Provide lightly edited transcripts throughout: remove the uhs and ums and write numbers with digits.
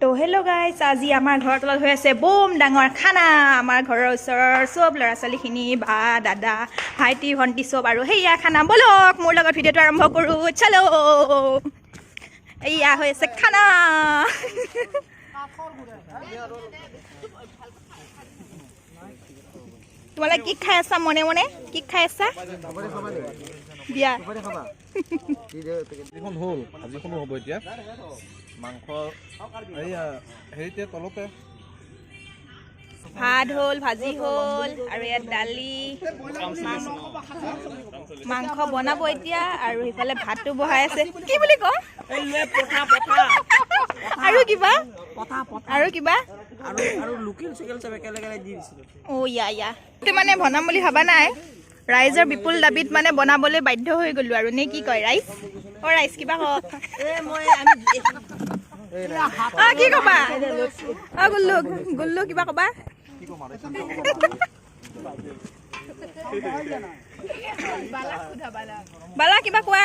তো hello' guys, আজি আমাৰ ঘৰৰ তলত হৈ আছে বম ডাঙৰ খানা। আমাৰ ঘৰৰ ওচৰৰ চব ল'ৰা ছোৱালীখিনি, বা দাদা ভাইটি ভণ্টি চব, আৰু সেয়া খানা। ব'লক মোৰ লগত ভিডিঅ'টো আৰম্ভ কৰোঁ। চলো, এয়া হৈ আছে খানা। তোমালোকে কি খাই আছা? মনে মনে কি খাই আছা? দিয়া হ'ল ভাজিখনো হ'ব এতিয়া। মাংস হেৰিতে তলতে ভাত হ'ল, ভাজি হ'ল, আৰু ইয়াত দালি, মাংস বনাব এতিয়া, আৰু সিফালে ভাতটো বহাই আছে। কি বুলি কওঁ? আৰু কিবা আৰু কিবা মানে বনাম বুলি ভাবা নাই। ৰাইজৰ বিপুল দাবীত মানে বনাবলৈ বাধ্য হৈ গলো আৰু, নে কি কয় ৰাইজ? অ ৰাইজ কিবা কওক। কি কবা? অ গুল্লু গুল্লু কিবা কবা? বালা কিবা কোৱা?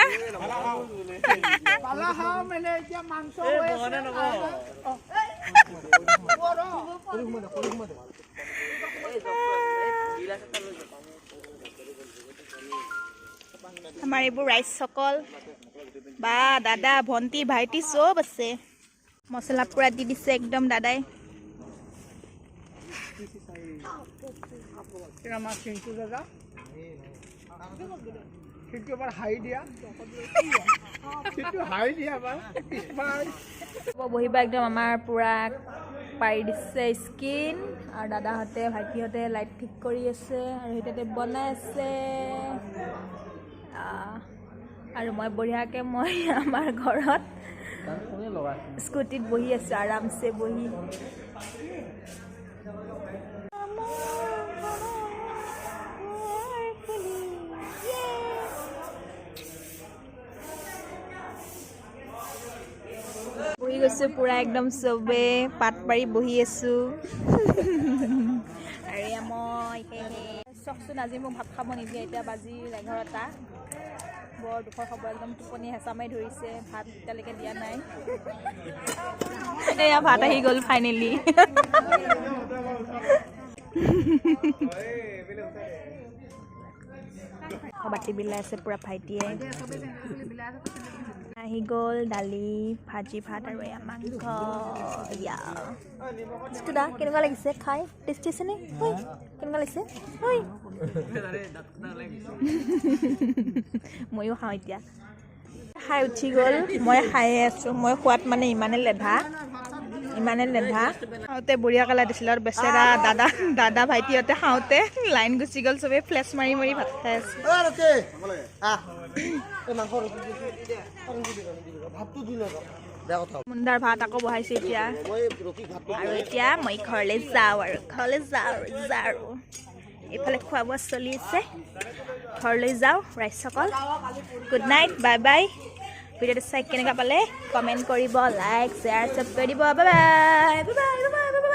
আমাৰ এইবোৰ ৰাইজসকল, বা দাদা ভণ্টি ভাইটি চব আছে। মছলা পুৰা দি দিছে একদম দাদাই। বহিবা একদম আমাৰ পুৰা পাৰি দিছে স্কিন, আৰু দাদাহঁতে ভাইটিহঁতে লাইট ঠিক কৰি আছে, আৰু সেইটাতে বনাই আছে। আৰু মই বঢ়িয়াকৈ মই আমাৰ ঘৰত স্কুটিত বহি আছো, আৰামছে বহি। বহি গৈছো পুৰা একদম চবে পাত পাৰি বহি আছো। আৰু মই চাওকচোন, আজি মোক ভাত খাব নিদিয়ে। এতিয়া বাজি 11টা। বৰ দুখৰ খবৰ, একদম টোপনি হেঁচা মাৰি ধৰিছে। ভাত এতিয়ালৈকে দিয়া নাই। এয়া ভাত আহি গ'ল ফাইনেলি। বাতি বিলাই আছে পুৰা ভাইটিয়ে। আহি গ'ল দালি, ভাজি, ভাত, আৰু এয়া মাংস। দা কেনেকুৱা লাগিছে খাই? টেষ্টি আছে নে? কেনেকুৱা লাগিছে? ময়ো খাওঁ এতিয়া। খাই উঠি গ'ল, মই খায়ে আছোঁ। মই খোৱাত মানে ইমানে লেধা। খাওঁতে বঢ়িয়া কালা দিছিলে, আৰু বেচেৰা দাদা ভাইটিহঁতে খাওঁতে লাইন গুচি গ'ল। চবেই ফ্লেছ মাৰি মাৰি ভাত খাই আছে। মুণ্ডাৰ ভাত আকৌ বহাইছে এতিয়া, আৰু এতিয়া মই ঘৰলৈ যাওঁ আৰু এইফালে খোৱা বোৱা চলি আছে। ঘৰলৈ যাওঁ ৰাইজসকল। Good night, bye bye. ভিডিঅ'টো চাই কেনেকুৱা পালে কমেণ্ট কৰিব, লাইক শ্বেয়াৰ চাবস্ক্ৰাইব কৰি দিব। Bye bye.